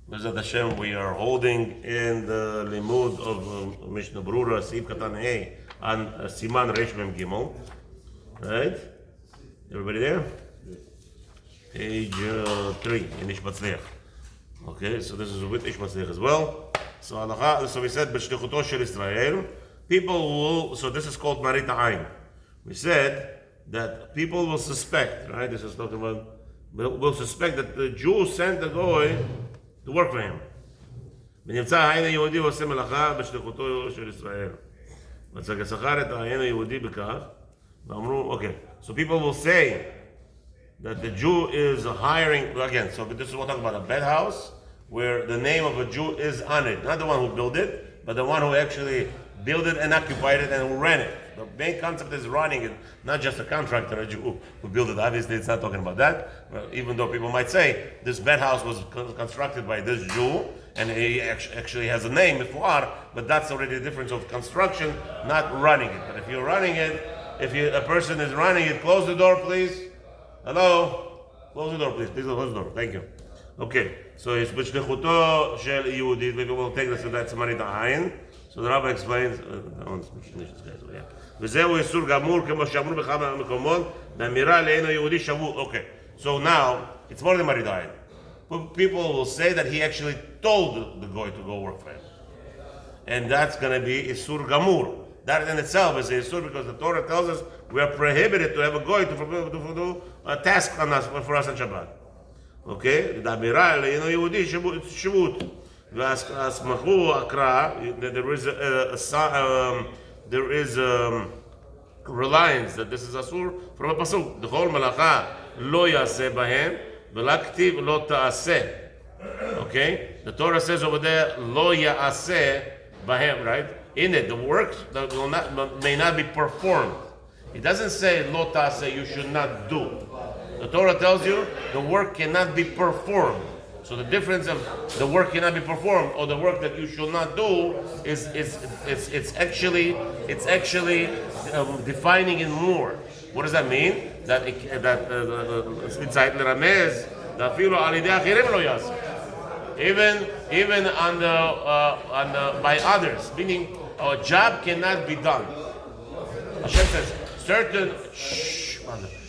Bezat Hashem, we are holding in the limud of Mishnah Berurah, Sif Katan Hey, on Siman Resh Mem Gimel. Right? Everybody there? Page 3 in Ish Mazliach. Okay, so this is with Ish Mazliach as well. So we said, B'shlichuto shel Israel, people will, so this is called Marit Ha'ayin. We said that people will suspect, right? This is talking about, will suspect that the Jew sent the goy to work for him. ונמצא העין היהודי ועושה מלאכה בשליחותו של ישראל. מצא כשכר את העין היהודי בכך, ואמרו, okay, so people will say that the Jew is hiring, again, so this is what we're talking about, a bed house, where the name of a Jew is on it. Not the one who built it, but the one who actually built it and occupied it and who ran it. The main concept is running it, not just a contractor, a Jew who built it. Obviously, it's not talking about that. Even though people might say this bed house was constructed by this Jew, and he actually has a name, Mifuar, but that's already the difference of construction, not running it. But if you're running it, a person is running it, close the door, please. Hello? Close the door, please. Please close the door. Thank you. Okay, so it's b'shlichuto shel Yehudi. Maybe we'll take this to that Marit Ha'ayin. So the Rabbi explains, I want to speak English, this guy, so yeah. וזהו איסור גמור כמו שאמרו בכמה מקומות, באמירה לאינו יהודי שבוי. Okay, so now, it's more than Marit Ha'ayin. People will say that he actually told the goy to go work for him. And that's going to be Isur Gamur. That in itself is Isur because the Torah tells us we are prohibited to have a goy to do a task on us, for us on Shabbat. Okay? The Amira, you know, Yehudi, Shivut. Asmachu Akra, there is reliance that this is Asur from a Pasuk. The whole Malacha lo yaseh bahem, v'laktiv lo ta'aseh. Okay? The Torah says over there, lo ya'aseh bahem, right? In it, the works that may not be performed. It doesn't say lo ta'aseh, you should not do. The Torah tells you the work cannot be performed. So the difference of the work cannot be performed or the work that you should not do is it's actually defining it more. What does that mean? That inside Ramez, that filo alidei achirim lo yaseh. Even on the by others, meaning a job cannot be done. Hashem says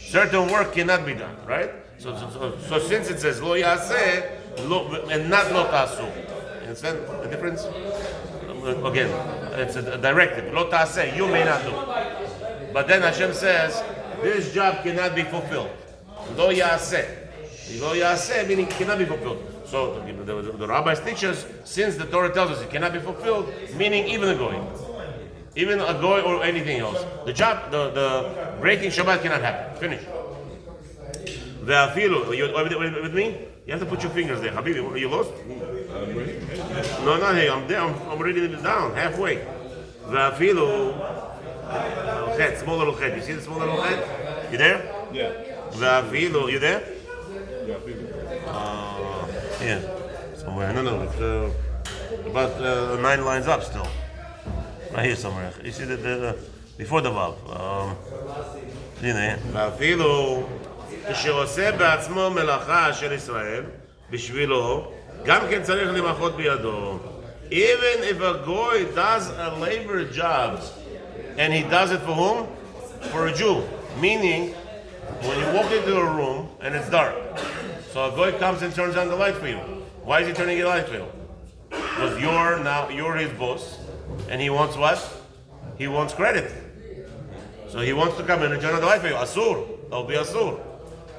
certain work cannot be done, right? So since it says lo yaseh and not lo ta'asu, understand the difference? Again, it's a directive. Lo ta'aseh, you may not do. But then Hashem says this job cannot be fulfilled. Lo yaseh. Lo yaseh meaning it cannot be fulfilled. So the rabbis teach us, since the Torah tells us it cannot be fulfilled, meaning even a goy or anything else. The job, the breaking Shabbat cannot happen. Finish. Ve'afilu, you with me? You have to put your fingers there. Habibi, are you lost? No, not here. I'm there. I'm already down, halfway. Ve'afilu, small little head. You see the small little head? You there? Yeah. Ve'afilu, you there? Yeah, I Yeah, somewhere. No, it's about 9 lines up still. Right here somewhere. You see the before the vav. הנה. ואפילו כשעושה בעצמו מלאכה של ישראל, בשבילו, גם כן צריך למחות בידו. Even if a goy does a labor job, and he does it for whom? For a Jew. Meaning, when you walk into a room and it's dark, so a goy comes and turns on the light for you. Why is he turning the light for you? Because you're his boss, and he wants what? He wants credit. So he wants to come in and turn on the light for you. Asur. That'll be Asur.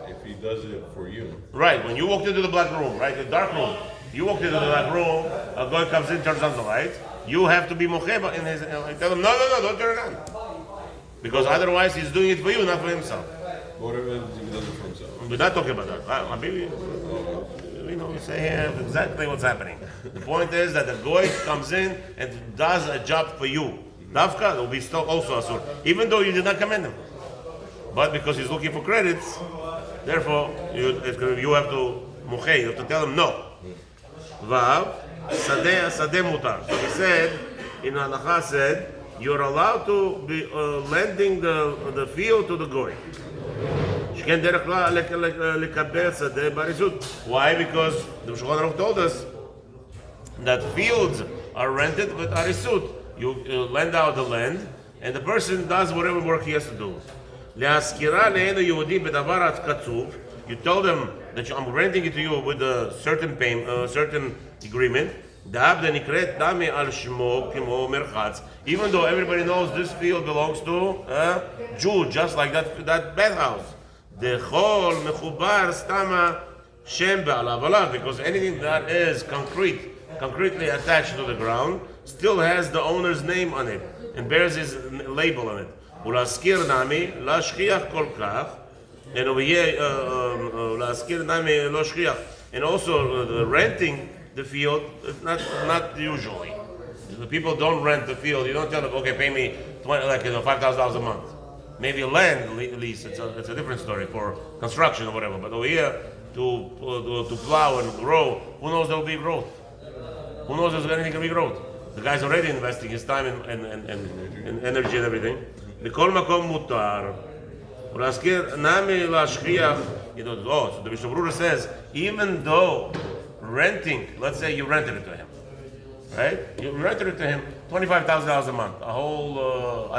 If he does it for you. Right. When you walked into the black room, right, the dark room, you walked into the black room, a guy comes in, turns on the light, you have to be mocheba in his, tell him, no, don't turn it on. Because otherwise he's doing it for you, not for himself. What if he does it for himself? We're not talking about that. We say here exactly what's happening. The point is that the goy comes in and does a job for you. Davka will be still also asur, even though you did not command him. But because he's looking for credits, therefore you have to muchei, you have to tell him no. Vav, sadeh mutar. So he said, in Halacha said, you're allowed to be lending the field to the goy. Why? Because the Shulchan Aruch told us that fields are rented with arisut. You lend out the land, and the person does whatever work he has to do. להשכירה לעין היהודי בדבר קצוב, you tell them that I'm renting it to you with a certain payment, certain agreement. דאבדה נקראת דמי על שמו כמו מרחץ, even though everybody knows this field belongs to a Jew, just like that bathhouse. דכל מחובר סתמה שם בעליו עליו, because anything that is concretely attached to the ground still has the owner's name on it and bears his label on it. ולהזכיר נמי להשכיח כל כך, and over here להזכיר נמי לא שכיח, and also renting the field, not usually. The people don't rent the field. You don't tell them, okay, pay me $5,000 a month. Maybe land lease, it's a different story for construction or whatever. But over here, to plow and grow, who knows there will be growth? Who knows there's anything can be growth? The guy's already investing his time and energy and everything. בכל מקום מותר. ולהזכיר נמי להשכיח. So the Mishnah Berurah says, even though renting, let's say you rented it to him, right? You rented it to him $25,000 a month, a whole,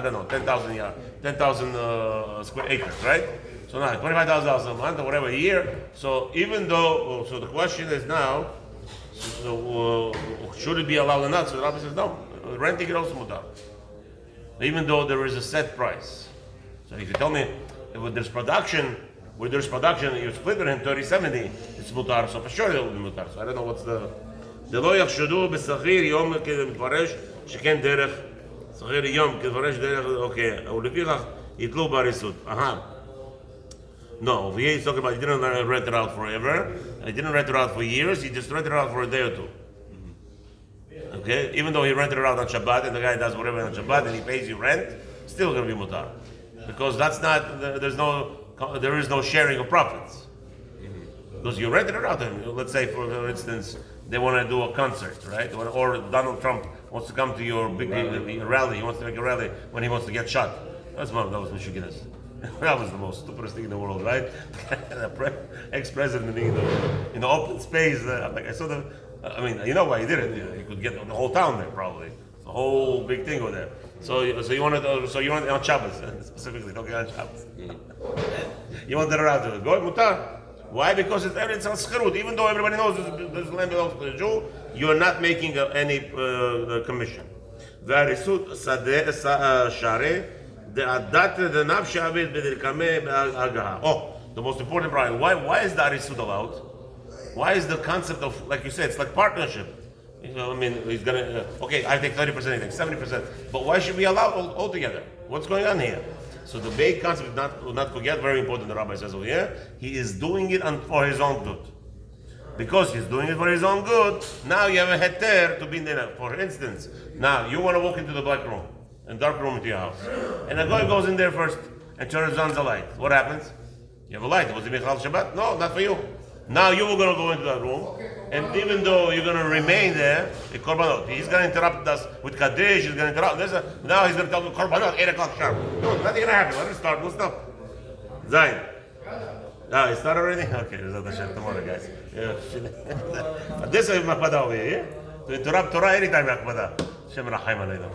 10,000 square acres, right? So now $25,000 a month or whatever a year. So even though, so the question is now, should it be allowed or not? So the rabbi says no, renting it also mutar, even though there is a set price. So if you tell me with there's production, you split it in 30-70, it's mutar, so for sure it will be mutar. So I don't know what's the... דלא יחשדו בסחיר יום כמפרש שכן דרך סחיר יום כמפרש דרך, okay, ולפיכך יתלו בהריסות. No, over here he's talking about he didn't rent it out forever, he didn't rent it out for years, he just rented it out for a day or two. Okay, even though he rented it out on Shabbat and the guy does whatever on Shabbat and he pays you rent, still going to be mutar, because that's not, there is no sharing of profits, because you rented it out to him. Let's say for instance they want to do a concert, right? Or Donald Trump wants to come to your big rally, he wants to make a rally when he wants to get shot. That was Michiganist. That was the most stupidest thing in the world, right? Ex-president in the open space. Like I saw the. I mean, you know why he did it? He could get the whole town there, probably. It's a whole big thing over there. So you wanted on Shabbos specifically, don't get on Shabbos. You wanted it around to go mutar. Why? Because it's on schirut. Even though everybody knows this land belongs to the Jew, you're not making any commission. Varisut sadeh share. Oh, the most important problem. Why is the arisut allowed? Why is the concept of, like you said, it's like partnership. You know, I mean, he's gonna okay, I take 30%, he takes 70%. But why should we allow all together? What's going on here? So the big concept, not forget, very important. The rabbi says over here, he is doing it for his own good. Because he's doing it for his own good, now you have a heter to be in there. For instance, now you want to walk into the black room, and dark room into your house, and a guy goes in there first and turns on the light. What happens? You have a light. Was it Halachot Shabbat? No, not for you. Now you were going to go into that room, and even though you're going to remain there, he's going to interrupt us with Kaddish, he's going to interrupt this. Now he's going to tell me, Korbanot, 8 o'clock sharp. No, nothing going to happen. Let it start. We'll stop. Zayin. Ah, it started already? Okay, tomorrow, guys. Yeah. This is Makbada over here. To interrupt Torah anytime, Makbada. Shem Rahim Alayna.